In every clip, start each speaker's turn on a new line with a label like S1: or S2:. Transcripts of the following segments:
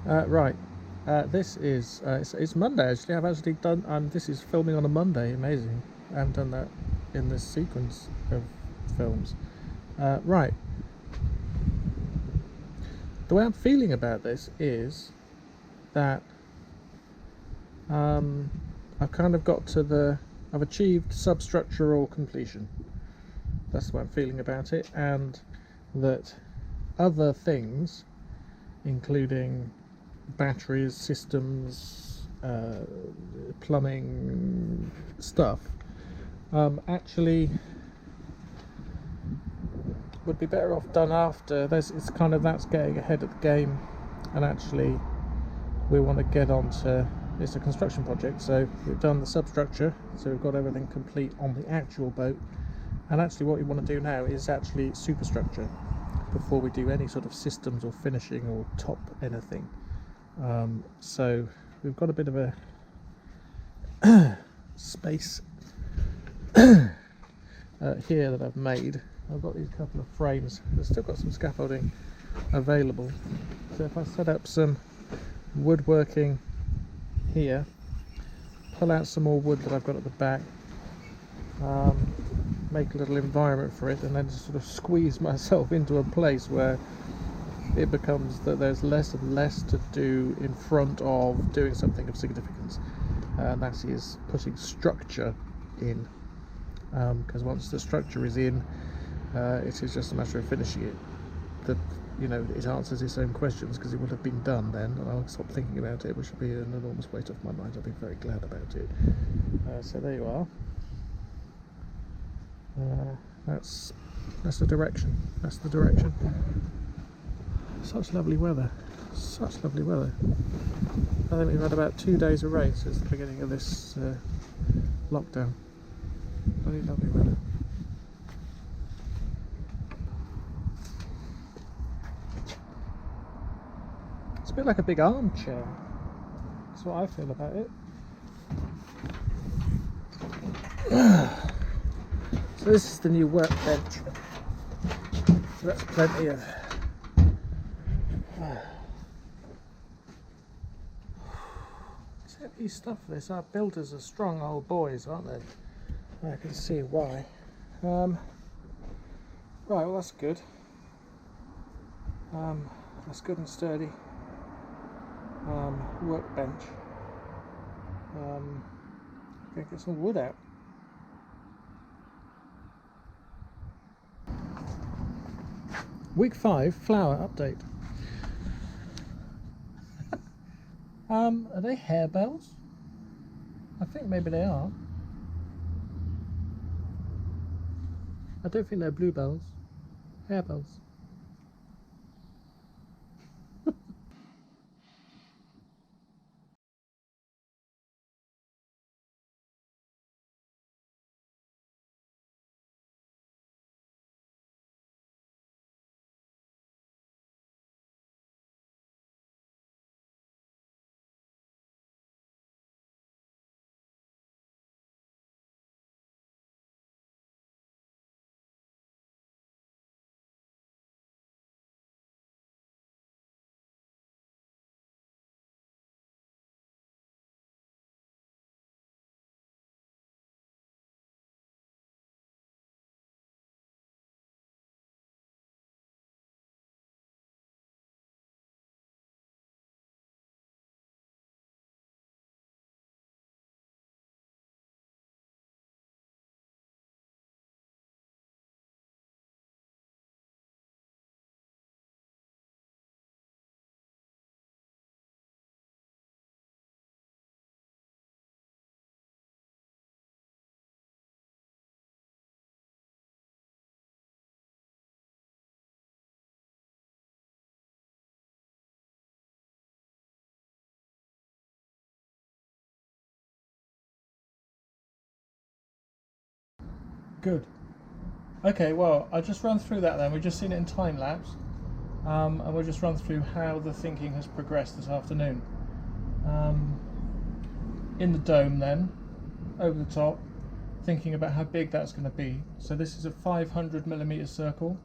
S1: Right, this is it's Monday actually. I've actually done. This is filming on a Monday. Amazing. I haven't done that in this sequence of films. Right. The way I'm feeling about this is that I've kind of got to I've achieved substructural completion. That's the way I'm feeling about it, and that other things, including batteries, systems, plumbing stuff, actually would be better off done after. It's kind of that's getting ahead of the game, and actually we want to get on to. It's a construction project, so we've done the substructure, so we've got everything complete on the actual boat, and actually what we want to do now is actually superstructure before we do any sort of systems or finishing or top anything. So we've got a bit of a space here that I've made. I've got these couple of frames. I've still got some scaffolding available, so if I set up some woodworking here, pull out some more wood that I've got at the back, make a little environment for it, and then just sort of squeeze myself into a place where it becomes that there's less and less to do in front of doing something of significance, and that is putting structure in, because once the structure is in, it is just a matter of finishing it. It answers its own questions because it would have been done then, and I'll stop thinking about it, which would be an enormous weight off my mind. I'll be very glad about it. So there you are. That's the direction. That's the direction. Such lovely weather. Such lovely weather. I think we've had about 2 days of rain since the beginning of this lockdown. Very lovely weather. It's a bit like a big armchair. That's what I feel about it. So this is the new workbench. So that's plenty of it's heavy stuff. This, our builders are strong old boys, aren't they? I can see why. Right, well that's good. That's good and sturdy. Workbench. Gonna get some wood out. Week 5 flower update. Are they harebells? I think maybe they are. I don't think they're bluebells. Harebells. Good. Okay, well, I'll just run through that then. We've just seen it in time lapse, and we'll just run through how the thinking has progressed this afternoon. In the dome, then, over the top, thinking about how big that's going to be. So this is a 500mm circle,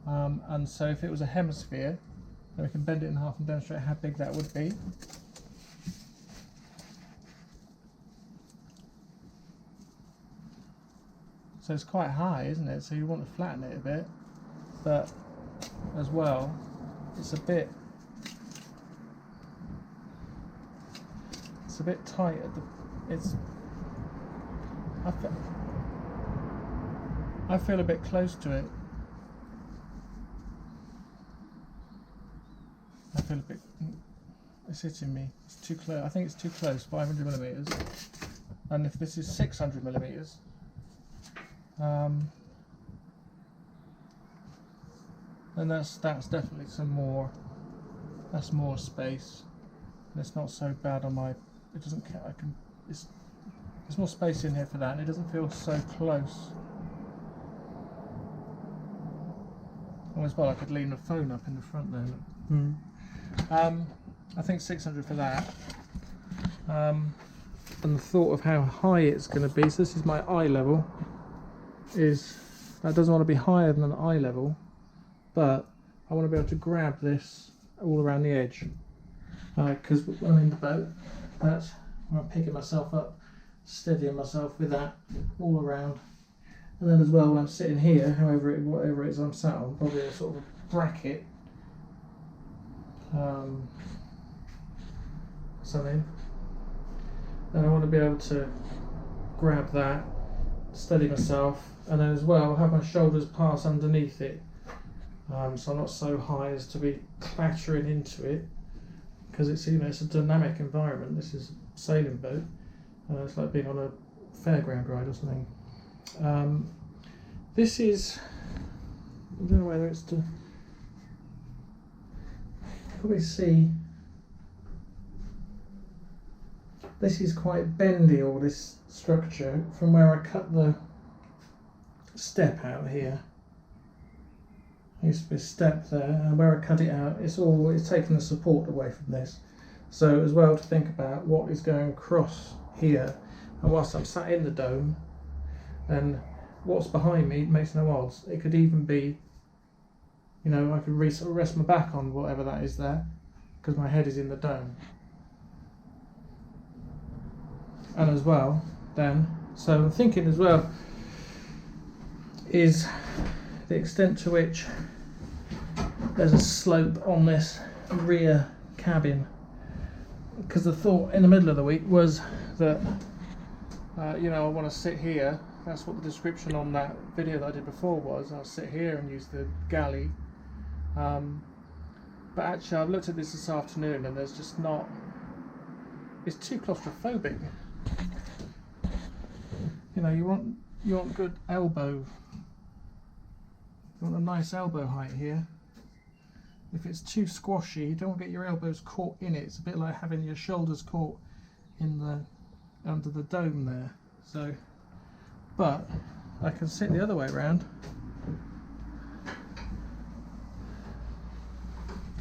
S1: and so if it was a hemisphere, And we can bend it in half and demonstrate how big that would be. So it's quite high, isn't it? So you want to flatten it a bit, but as well, it's a bit tight at the. I feel a bit close to it. I feel a bit. It's hitting me. It's too close. I think it's too close. 500 millimeters. And if this is 600 millimeters. And that's definitely some more. That's more space, and it's not so bad on my. It doesn't. I can. There's more space in here for that, and it doesn't feel so close. And as well, I could lean the phone up in the front there. I think 600 for that. And the thought of how high it's going to be. So this is my eye level. That doesn't want to be higher than the eye level, but I want to be able to grab this all around the edge, because when I'm in the boat, that's where I'm picking myself up, steadying myself with that all around. And then as well, when I'm sitting here, whatever it is I'm sat on, probably a sort of bracket, something. Then I want to be able to grab that, steady myself, and then as well have my shoulders pass underneath it, so I'm not so high as to be clattering into it, because it's it's a dynamic environment. This is a sailing boat. It's like being on a fairground ride or something. This is, I don't know whether it's to probably see. This is quite bendy, all this structure, from where I cut the step out here. There used to be a step there, and where I cut it out, it's taken the support away from this. So as well, to think about what is going across here, and whilst I'm sat in the dome, and what's behind me makes no odds. It could even be, I could rest my back on whatever that is there, because my head is in the dome. And as well, then, so I'm thinking as well, is the extent to which there's a slope on this rear cabin. Because the thought in the middle of the week was that, I want to sit here. That's what the description on that video that I did before was. I'll sit here and use the galley. But actually, I've looked at this afternoon, and there's just not. It's too claustrophobic. You want good elbow. You want a nice elbow height here. If it's too squashy, you don't want to get your elbows caught in it. It's a bit like having your shoulders caught in under the dome there. So, but I can sit the other way around,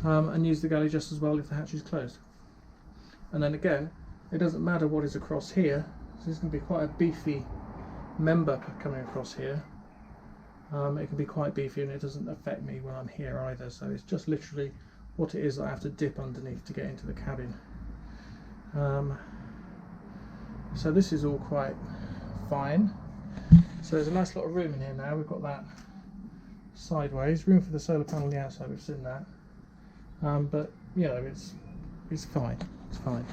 S1: and use the galley just as well if the hatch is closed. And then again, it doesn't matter what is across here. So this is going to be quite a beefy member coming across here. It can be quite beefy, and it doesn't affect me when I'm here either. So it's just literally what it is that I have to dip underneath to get into the cabin. So this is all quite fine. So there's a nice lot of room in here now. We've got that sideways, room for the solar panel on the outside. We've seen that, but it's fine. It's fine.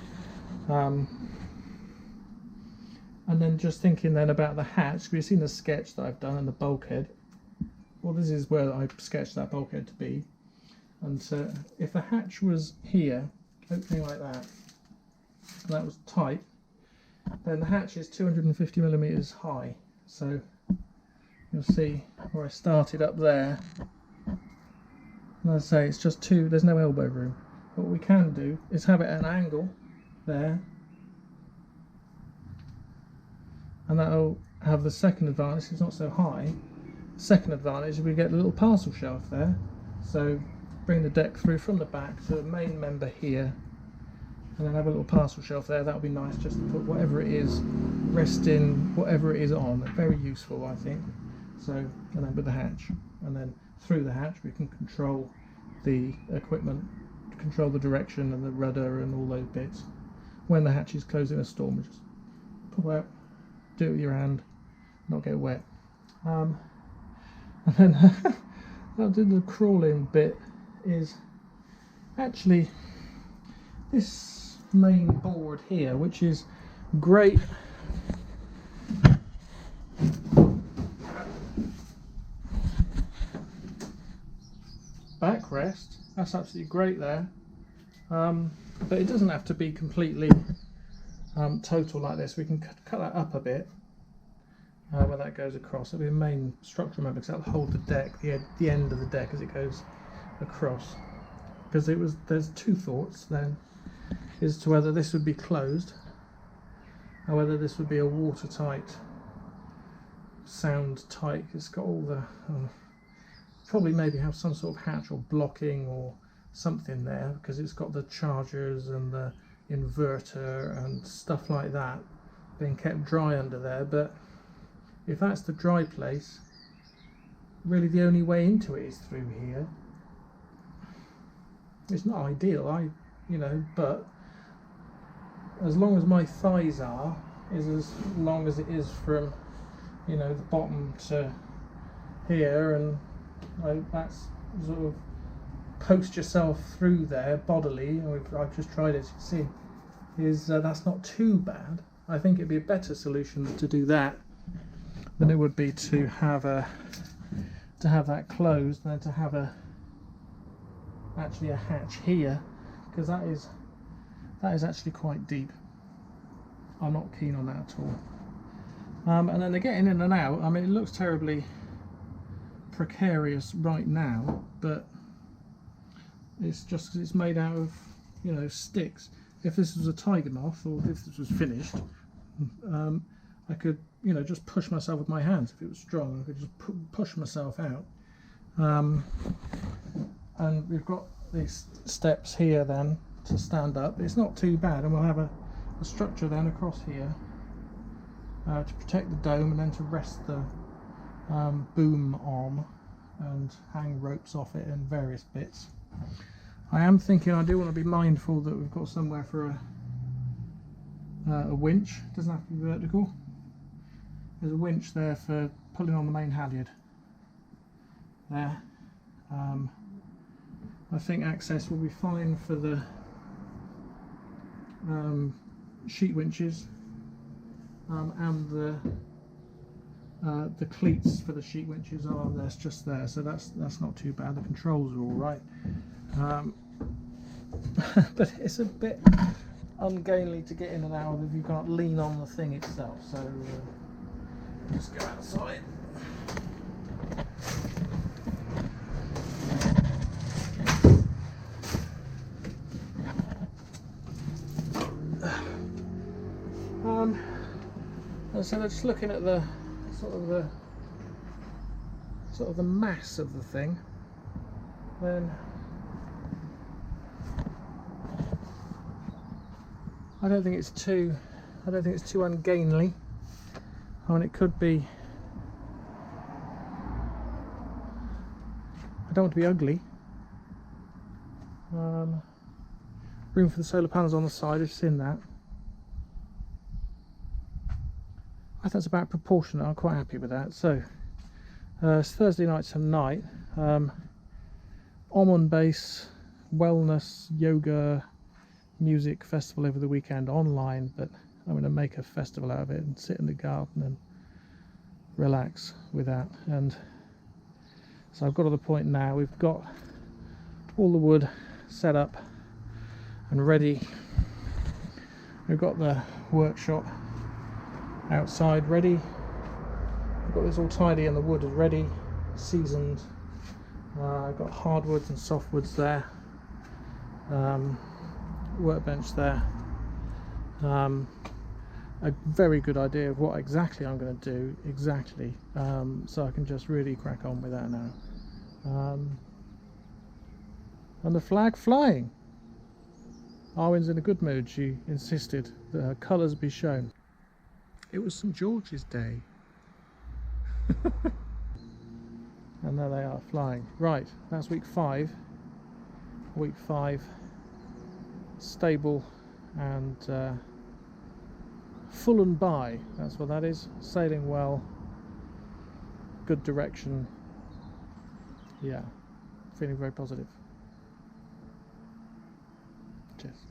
S1: And then just thinking then about the hatch. We've seen the sketch that I've done and the bulkhead. Well, this is where I sketched that bulkhead to be. And so if the hatch was here, opening like that, and that was tight, then the hatch is 250 millimeters high. So you'll see where I started up there. And as I say, it's just there's no elbow room. But what we can do is have it at an angle there. And that'll have the second advantage, it's not so high. Second advantage, we get a little parcel shelf there. So bring the deck through from the back to the main member here, and then have a little parcel shelf there. That would be nice, just to put whatever it is, resting whatever it is on. Very useful, I think. So, and then with the hatch, and then through the hatch we can control the equipment to control the direction and the rudder and all those bits. When the hatches close in a storm, you just pull out, do it with your hand, not get wet. And then I'll do the crawling bit is actually this main board here, which is great backrest. That's absolutely great there, but it doesn't have to be completely total like this. We can cut that up a bit where that goes across. It'll be a main structural member because that'll hold the deck, the end of the deck as it goes across. Because there's two thoughts then as to whether this would be closed or whether this would be a watertight, sound tight. It's got all the probably maybe have some sort of hatch or blocking or something there because it's got the chargers and the inverter and stuff like that being kept dry under there. But if that's the dry place, really the only way into it is through here. It's not ideal, but as long as my thighs is as long as it is from, the bottom to here, and that's sort of post yourself through there bodily. And I've just tried it, as you can see, that's not too bad. I think it'd be a better solution to do that than it would be to have that closed and then to have actually a hatch here, because that is actually quite deep. I'm not keen on that at all. And then they're getting in and out. I mean, it looks terribly precarious right now, but it's just because it's made out of sticks. If this was a tiger moth, or if this was finished, I could just push myself with my hands. If it was strong, I could just push myself out. And we've got these steps here then to stand up. It's not too bad, and we'll have a structure then across here to protect the dome and then to rest the boom on and hang ropes off it and various bits. I am thinking I do want to be mindful that we've got somewhere for a winch. It doesn't have to be vertical. There's a winch there for pulling on the main halyard there. I think access will be fine for the sheet winches and the cleats for the sheet winches are just there, so that's not too bad. The controls are all right, but it's a bit ungainly to get in and out of if you can't lean on the thing itself. So just go outside. So they're just looking at the sort of the mass of the thing. Then I don't think it's too ungainly. I mean, it could be. I don't want to be ugly. Room for the solar panels on the side. I've seen that. I think that's about proportionate. I'm quite happy with that. So it's Thursday night tonight. Om Base wellness yoga music festival over the weekend online, but I'm going to make a festival out of it and sit in the garden and relax with that. And so I've got to the point now. We've got all the wood set up and ready. We've got the workshop outside ready. I've got this all tidy and the wood is ready, seasoned. I've got hardwoods and softwoods there, workbench there. A very good idea of what exactly I'm going to do so I can just really crack on with that now. And the flag flying. Arwen's in a good mood. She insisted that her colours be shown. It was St George's Day. And there they are, flying. Right, that's week 5. week 5, stable and full and by, that's what that is. Sailing well, good direction, yeah, feeling very positive. Cheers.